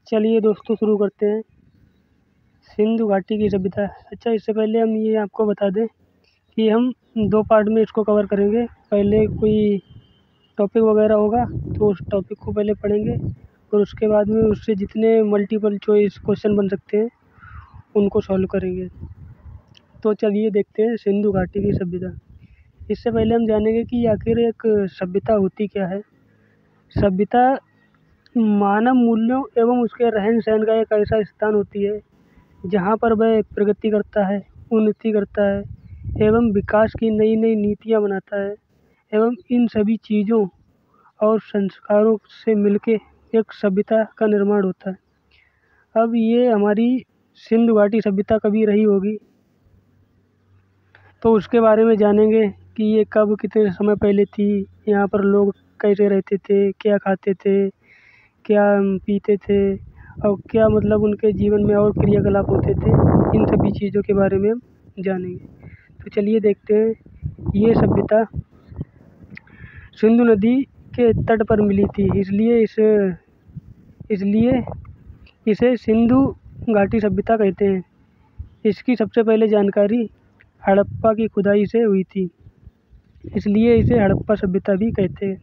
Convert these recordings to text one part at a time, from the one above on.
चलिए दोस्तों शुरू करते हैं। सिंधु घाटी की सभ्यता। अच्छा, इससे पहले हम ये आपको बता दें कि हम 2 पार्ट में इसको कवर करेंगे। पहले कोई टॉपिक वगैरह होगा तो उस टॉपिक को पहले पढ़ेंगे और उसके बाद में उससे जितने मल्टीपल चॉइस क्वेश्चन बन सकते हैं उनको सॉल्व करेंगे। तो चलिए देखते हैं सिंधु घाटी की सभ्यता। इससे पहले हम जानेंगे कि आखिर एक सभ्यता होती क्या है। सभ्यता मानव मूल्यों एवं उसके रहन सहन का एक ऐसा स्थान होती है जहाँ पर वह प्रगति करता है, उन्नति करता है एवं विकास की नई नई नीतियाँ बनाता है एवं इन सभी चीज़ों और संस्कारों से मिलके एक सभ्यता का निर्माण होता है। अब ये हमारी सिंधु घाटी सभ्यता कभी रही होगी तो उसके बारे में जानेंगे कि ये कब कितने समय पहले थी, यहाँ पर लोग कैसे रहते थे, क्या खाते थे, क्या पीते थे और क्या मतलब उनके जीवन में और क्रियाकलाप होते थे। इन सभी चीज़ों के बारे में हम जानेंगे। तो चलिए देखते हैं। ये सभ्यता सिंधु नदी के तट पर मिली थी, इसलिए इसे सिंधु घाटी सभ्यता कहते हैं। इसकी सबसे पहले जानकारी हड़प्पा की खुदाई से हुई थी, इसलिए इसे हड़प्पा सभ्यता भी कहते हैं।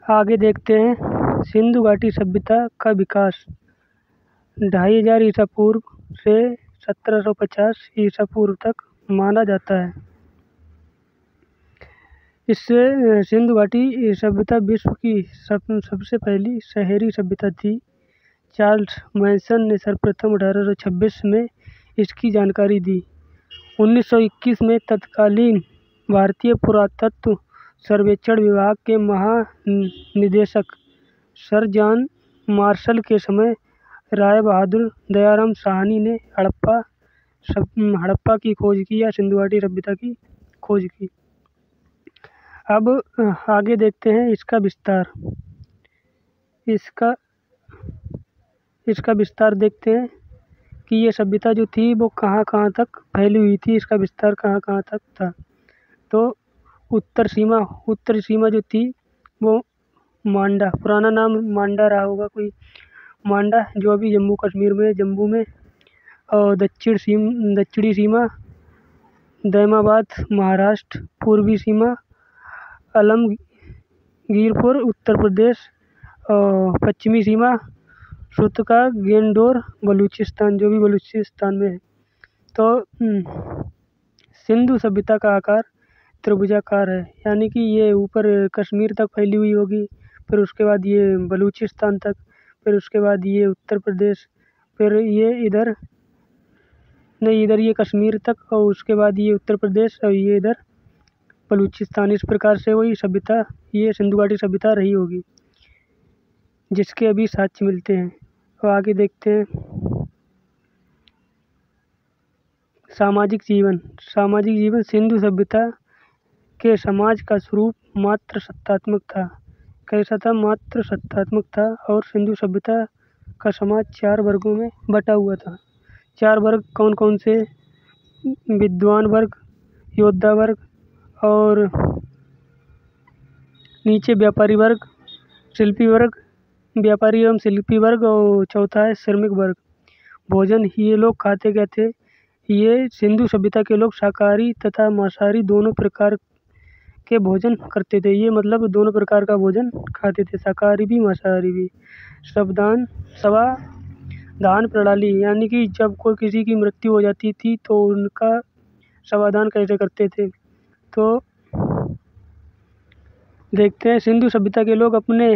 आगे देखते हैं। सिंधु घाटी सभ्यता का विकास 2500 ईसा पूर्व से 1750 ईसा पूर्व तक माना जाता है। इससे सिंधु घाटी सभ्यता विश्व की सबसे पहली शहरी सभ्यता थी। चार्ल्स मैसन ने सर्वप्रथम 1826 में इसकी जानकारी दी। 1921 में तत्कालीन भारतीय पुरातत्व सर्वेक्षण विभाग के महानिदेशक सर जॉन मार्शल के समय राय बहादुर दयाराम साहनी ने हड़प्पा की खोज की या सिंधु घाटी सभ्यता की खोज की। अब आगे देखते हैं इसका विस्तार। इसका विस्तार देखते हैं कि ये सभ्यता जो थी वो कहाँ कहाँ तक फैली हुई थी, इसका विस्तार कहाँ कहाँ तक था। तो उत्तर सीमा जो थी वो मांडा, पुराना नाम मांडा रहा होगा कोई, मांडा जो अभी जम्मू कश्मीर में जम्मू में, और दक्षिणी सीमा दैमाबाद महाराष्ट्र, पूर्वी सीमा आलमगीरपुर उत्तर प्रदेश, और पश्चिमी सीमा सुतका गेंडोर बलूचिस्तान जो भी बलूचिस्तान में है। तो सिंधु सभ्यता का आकार त्रिभुजाकार है, यानी कि ये ऊपर कश्मीर तक फैली हुई होगी, फिर उसके बाद ये बलूचिस्तान तक, फिर उसके बाद ये उत्तर प्रदेश, फिर ये इधर ये कश्मीर तक, और उसके बाद ये उत्तर प्रदेश और ये इधर बलूचिस्तान। इस प्रकार से वही सभ्यता, ये सिंधु घाटी सभ्यता रही होगी जिसके अभी साक्ष्य मिलते हैं। तो आगे देखते हैं। सामाजिक जीवन सिंधु सभ्यता के समाज का स्वरूप मात्र सत्तात्मक था। कैसा था? मात्र सत्तात्मक था। और सिंधु सभ्यता का समाज 4 वर्गों में बटा हुआ था। 4 वर्ग कौन कौन से? विद्वान वर्ग, योद्धा वर्ग, और नीचे व्यापारी वर्ग, शिल्पी वर्ग, व्यापारी एवं शिल्पी वर्ग, और चौथा है श्रमिक वर्ग। भोजन ये लोग खाते क्या थे? ये सिंधु सभ्यता के लोग शाकाहारी तथा मांसाहारी दोनों प्रकार के भोजन करते थे। ये मतलब दोनों प्रकार का भोजन खाते थे, शाकाहारी भी मांसाहारी भी। शवदान प्रणाली, यानी कि जब कोई किसी की मृत्यु हो जाती थी तो उनका शवदान कैसे करते थे। तो देखते हैं। सिंधु सभ्यता के लोग अपने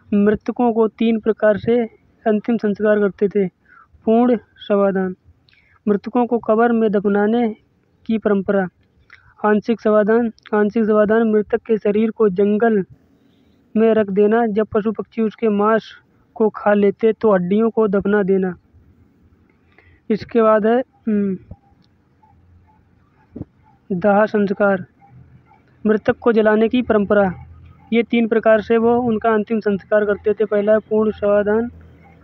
मृतकों को 3 प्रकार से अंतिम संस्कार करते थे। पूर्ण शवदान, मृतकों को कब्र में दफनाने की परंपरा। आंशिक शवदान मृतक के शरीर को जंगल में रख देना, जब पशु पक्षी उसके मांस को खा लेते तो हड्डियों को दफना देना। इसके बाद है दाह संस्कार, मृतक को जलाने की परंपरा। ये 3 प्रकार से वो उनका अंतिम संस्कार करते थे। पहला पूर्ण शवदान,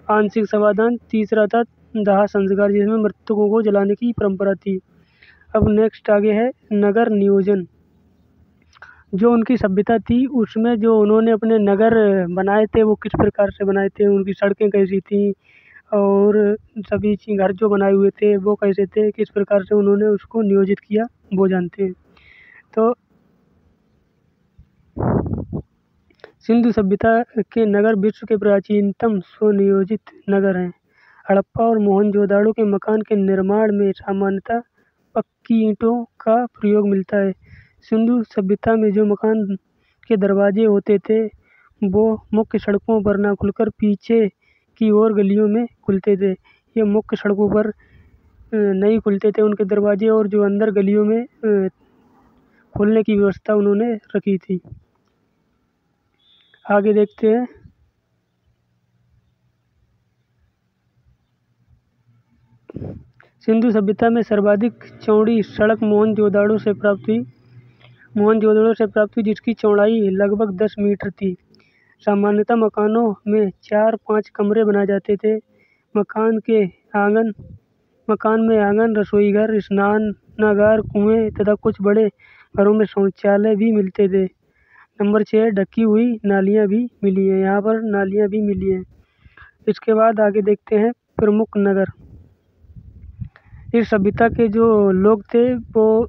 आंशिक शवदान, तीसरा था दाह संस्कार जिसमें मृतकों को जलाने की परंपरा थी। अब नेक्स्ट आगे है नगर नियोजन। जो उनकी सभ्यता थी उसमें जो उन्होंने अपने नगर बनाए थे वो किस प्रकार से बनाए थे, उनकी सड़कें कैसी थी और सभी घर जो बनाए हुए थे वो कैसे थे, किस प्रकार से उन्होंने उसको नियोजित किया वो जानते हैं। तो सिंधु सभ्यता के नगर विश्व के प्राचीनतम सुनियोजित नगर हैं। हड़प्पा और मोहनजोदाड़ो के मकान के निर्माण में सामान्यतः पक्की ईंटों का प्रयोग मिलता है। सिंधु सभ्यता में जो मकान के दरवाजे होते थे वो मुख्य सड़कों पर ना खुलकर पीछे की ओर गलियों में खुलते थे। ये मुख्य सड़कों पर नहीं खुलते थे उनके दरवाजे, और जो अंदर गलियों में खोलने की व्यवस्था उन्होंने रखी थी। आगे देखते हैं। सिंधु सभ्यता में सर्वाधिक चौड़ी सड़क मोहनजोदाड़ो से प्राप्त हुई, जिसकी चौड़ाई लगभग 10 मीटर थी। सामान्यतः मकानों में 4-5 कमरे बनाए जाते थे। मकान में आंगन, रसोईघर, स्नानागार, कुएं तथा कुछ बड़े घरों में शौचालय भी मिलते थे। नंबर 6, ढकी हुई नालियाँ भी मिली हैं। यहाँ पर नालियाँ भी मिली हैं। इसके बाद आगे देखते हैं प्रमुख नगर। इस सभ्यता के जो लोग थे वो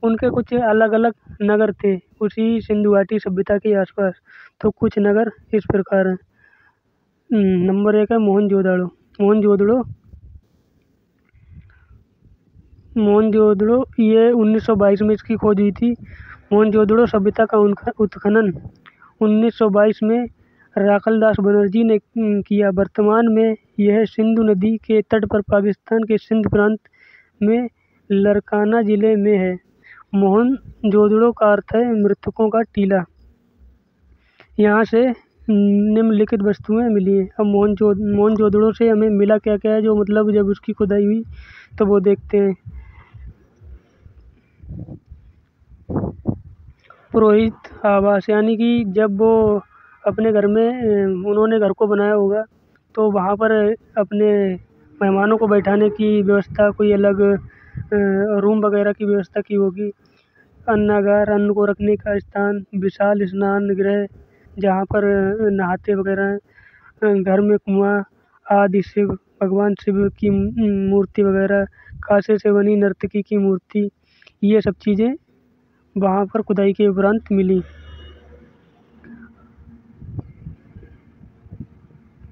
उनके कुछ अलग अलग नगर थे उसी सिंधु घाटी सभ्यता के आसपास। तो कुछ नगर इस प्रकार हैं। नंबर 1 है मोहनजोदड़ो। ये 1922 में इसकी खोज हुई थी। मोहनजोदड़ो सभ्यता का उत्खनन 1922 में राखलदास बनर्जी ने किया। वर्तमान में यह सिंधु नदी के तट पर पाकिस्तान के सिंध प्रांत में लरकाना जिले में है। मोहनजोदड़ो का अर्थ है मृतकों का टीला। यहाँ से निम्नलिखित वस्तुएं मिली हैं। अब मोहनजोदड़ो से हमें मिला क्या क्या है, जो मतलब जब उसकी खुदाई हुई तो वो देखते हैं। पुरोहित आवास, यानी कि जब वो अपने घर में उन्होंने घर को बनाया होगा तो वहाँ पर अपने मेहमानों को बैठाने की व्यवस्था, कोई अलग रूम वगैरह की व्यवस्था की होगी। अन्नागार, अन्न को रखने का स्थान, विशाल स्नान गृह जहाँ पर नहाते वगैरह हैं, घर में कुआं आदि, भगवान शिव की मूर्ति वगैरह, कांसे से बनी नर्तकी की मूर्ति, ये सब चीज़ें वहाँ पर खुदाई के उपरांत मिली।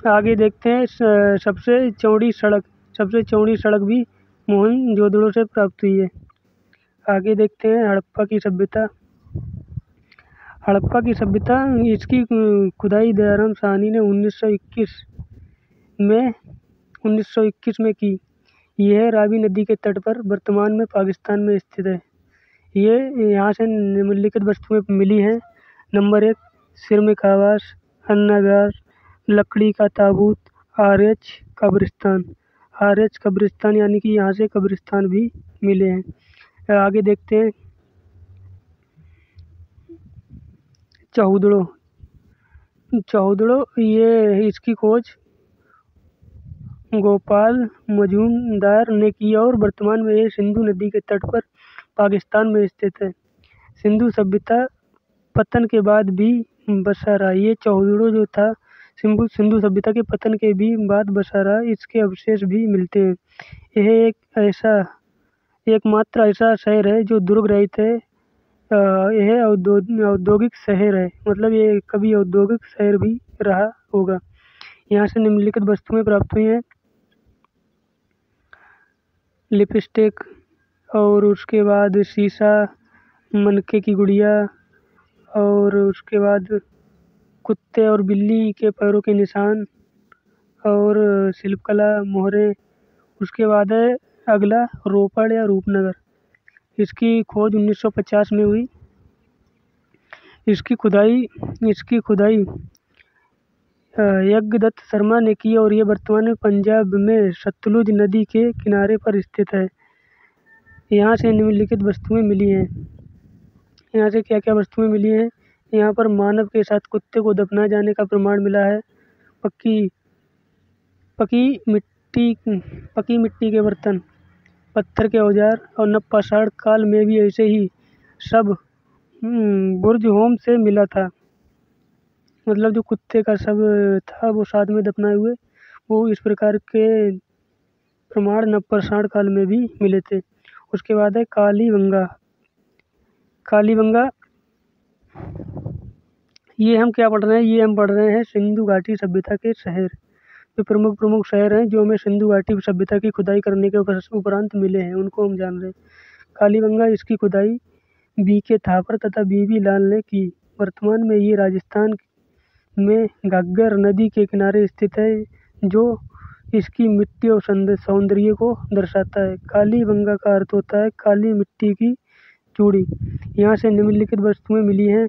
आगे देखते हैं सबसे चौड़ी सड़क भी मोहनजोदड़ो से प्राप्त हुई है। आगे देखते हैं हड़प्पा की सभ्यता। इसकी खुदाई दयाराम साहनी ने 1921 में की। यह रावी नदी के तट पर वर्तमान में पाकिस्तान में स्थित है। यहाँ से निम्नलिखित वस्तुएं मिली हैं। नंबर 1, सिरमिक आवास, अन्नागार, लकड़ी का ताबूत, आर्यच कब्रिस्तान, यानी कि यहाँ से कब्रिस्तान भी मिले हैं। आगे देखते हैं चौहदड़ो। ये इसकी खोज गोपाल मजूमदार ने की और वर्तमान में ये सिंधु नदी के तट पर पाकिस्तान में स्थित है। सिंधु सभ्यता पतन के बाद भी बसा रहा। ये चौहदड़ो जो था सिंधु सभ्यता के पतन के भी बाद बसा रहा। इसके अवशेष भी मिलते हैं। यह एकमात्र ऐसा शहर है जो दुर्ग रहित है। यह औद्योगिक शहर है, मतलब ये कभी औद्योगिक शहर भी रहा होगा। यहाँ से निम्नलिखित वस्तुएं प्राप्त हुई हैं। लिपस्टिक, और उसके बाद शीशा, मनके की गुड़िया, और उसके बाद कुत्ते और बिल्ली के पैरों के निशान और शिल्पकला, मोहरें। उसके बाद है अगला रोपड़ या रूपनगर। इसकी खोज 1950 में हुई। इसकी खुदाई यज्ञदत्त शर्मा ने की और ये वर्तमान में पंजाब में सतलुज नदी के किनारे पर स्थित है। यहाँ से निम्नलिखित वस्तुएं मिली हैं। यहाँ से क्या क्या वस्तुएं मिली हैं? यहाँ पर मानव के साथ कुत्ते को दफनाए जाने का प्रमाण मिला है। पकी मिट्टी के बर्तन, पत्थर के औजार, और नवपाषाण काल में भी ऐसे ही सब बुर्ज होम से मिला था। मतलब जो कुत्ते का शव था वो साथ में दफनाए हुए, वो इस प्रकार के प्रमाण नवपाषाण काल में भी मिले थे। उसके बाद है कालीबंगा। कालीबंगा ये हम क्या पढ़ रहे हैं, ये हम पढ़ रहे हैं सिंधु घाटी सभ्यता के शहर। जो प्रमुख प्रमुख शहर हैं जो हमें सिंधु घाटी सभ्यता की खुदाई करने के उपरांत मिले हैं, उनको हम जान रहे हैं। कालीबंगा इसकी खुदाई बीके थापर तथा बीबी लाल ने की। वर्तमान में ये राजस्थान में घग्गर नदी के किनारे स्थित है, जो इसकी मिट्टी और सौंदर्य को दर्शाता है। कालीबंगा का अर्थ होता है काली मिट्टी की चूड़ी। यहाँ से निम्नलिखित वस्तुएं मिली हैं।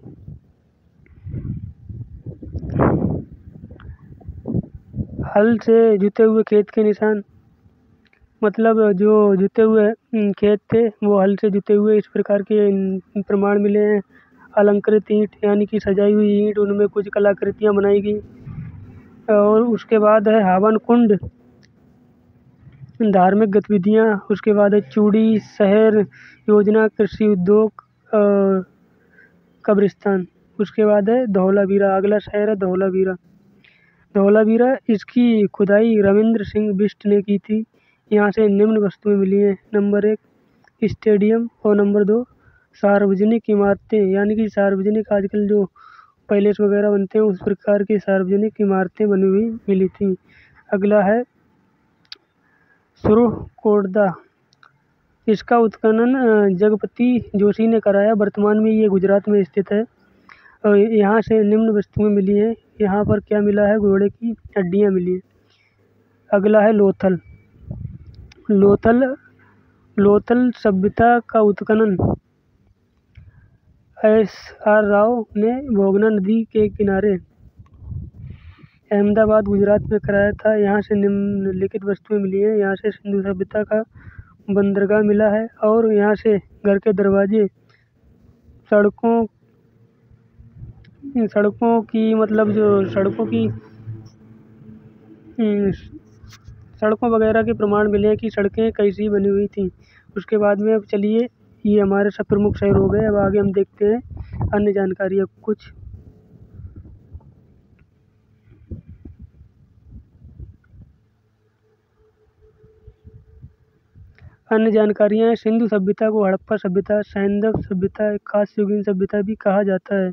हल से जुते हुए खेत के निशान, मतलब जो जुते हुए खेत थे वो हल से जुते हुए इस प्रकार के प्रमाण मिले हैं। अलंकृत ईंट यानी कि सजाई हुई ईंट, उनमें कुछ कलाकृतियाँ बनाई गई। और उसके बाद है हवन कुंड, धार्मिक गतिविधियाँ। उसके बाद है चूड़ी, शहर योजना, कृषि उद्योग, कब्रिस्तान। उसके बाद है धौलावीरा, अगला शहर है धौलावीरा। धौलावीरा इसकी खुदाई रविंद्र सिंह बिष्ट ने की थी। यहाँ से निम्न वस्तुएं मिली हैं। नंबर 1 स्टेडियम और नंबर 2 सार्वजनिक इमारतें, यानी कि सार्वजनिक आजकल जो पैलेस वगैरह बनते हैं उस प्रकार की सार्वजनिक इमारतें बनी हुई मिली थी। अगला है सुरकोटदा, इसका उत्खनन जगपति जोशी ने कराया। वर्तमान में ये गुजरात में स्थित है। और यहाँ से निम्न वस्तुएं मिली हैं। यहाँ पर क्या मिला है, घोड़े की हड्डियाँ मिली हैं। अगला है लोथल। लोथल सभ्यता का उत्खनन SR राव ने भोगना नदी के किनारे अहमदाबाद गुजरात में कराया था। यहाँ से निम्नलिखित वस्तुएं मिली हैं। यहाँ से सिंधु सभ्यता का बंदरगाह मिला है, और यहाँ से घर के दरवाजे, सड़कों की मतलब जो सड़कों वगैरह के प्रमाण मिले हैं कि सड़कें कैसी बनी हुई थी। उसके बाद में अब चलिए, ये हमारे सब प्रमुख शहर हो गए। अब आगे हम देखते हैं अन्य जानकारी। अब कुछ अन्य जानकारियाँ हैं। सिंधु सभ्यता को हड़प्पा सभ्यता, सैंदव सभ्यता, खासयुगीन सभ्यता भी कहा जाता है।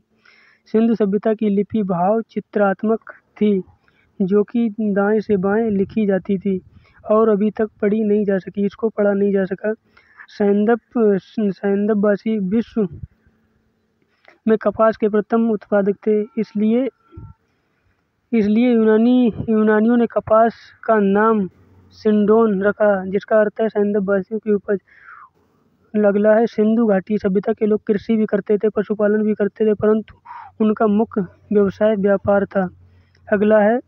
सिंधु सभ्यता की लिपि भाव चित्रात्मक थी, जो कि दाएं से बाएं लिखी जाती थी और अभी तक पढ़ी नहीं जा सकी, इसको पढ़ा नहीं जा सका। सैंदववासी विश्व में कपास के प्रथम उत्पादक थे, इसलिए यूनानियों ने कपास का नाम सिंडोन रखा, जिसका अर्थ है सैंदववासियों की उपज। अगला है सिंधु घाटी सभ्यता के लोग कृषि भी करते थे, पशुपालन भी करते थे, परंतु उनका मुख्य व्यवसाय व्यापार था। अगला है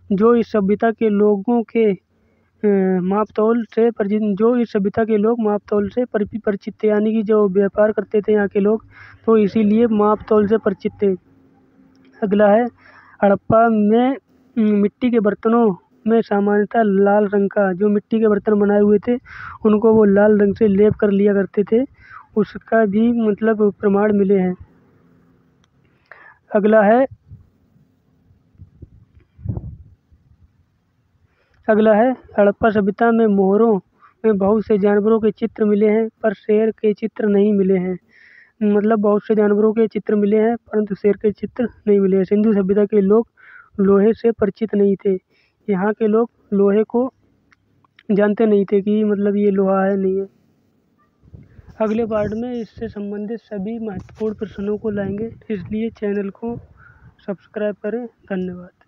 जो इस सभ्यता के लोगों के मापतौल से परिचित थे, यानी कि जो व्यापार करते थे यहाँ के लोग, तो इसीलिए मापतौल से परिचित थे। अगला है हड़प्पा में मिट्टी के बर्तनों में सामान्यतः लाल रंग का, जो मिट्टी के बर्तन बनाए हुए थे उनको वो लाल रंग से लेप कर लिया करते थे, उसका भी मतलब प्रमाण मिले हैं। अगला है हड़प्पा सभ्यता में मोहरों में बहुत से जानवरों के चित्र मिले हैं, पर शेर के चित्र नहीं मिले हैं। मतलब बहुत से जानवरों के चित्र मिले हैं परंतु शेर के चित्र नहीं मिले हैं। सिंधु सभ्यता के लोग लोहे से परिचित नहीं थे। यहाँ के लोग लोहे को जानते नहीं थे कि मतलब ये लोहा है नहीं है। अगले पार्ट में इससे संबंधित सभी महत्वपूर्ण प्रश्नों को लाएंगे, इसलिए चैनल को सब्सक्राइब करें। धन्यवाद।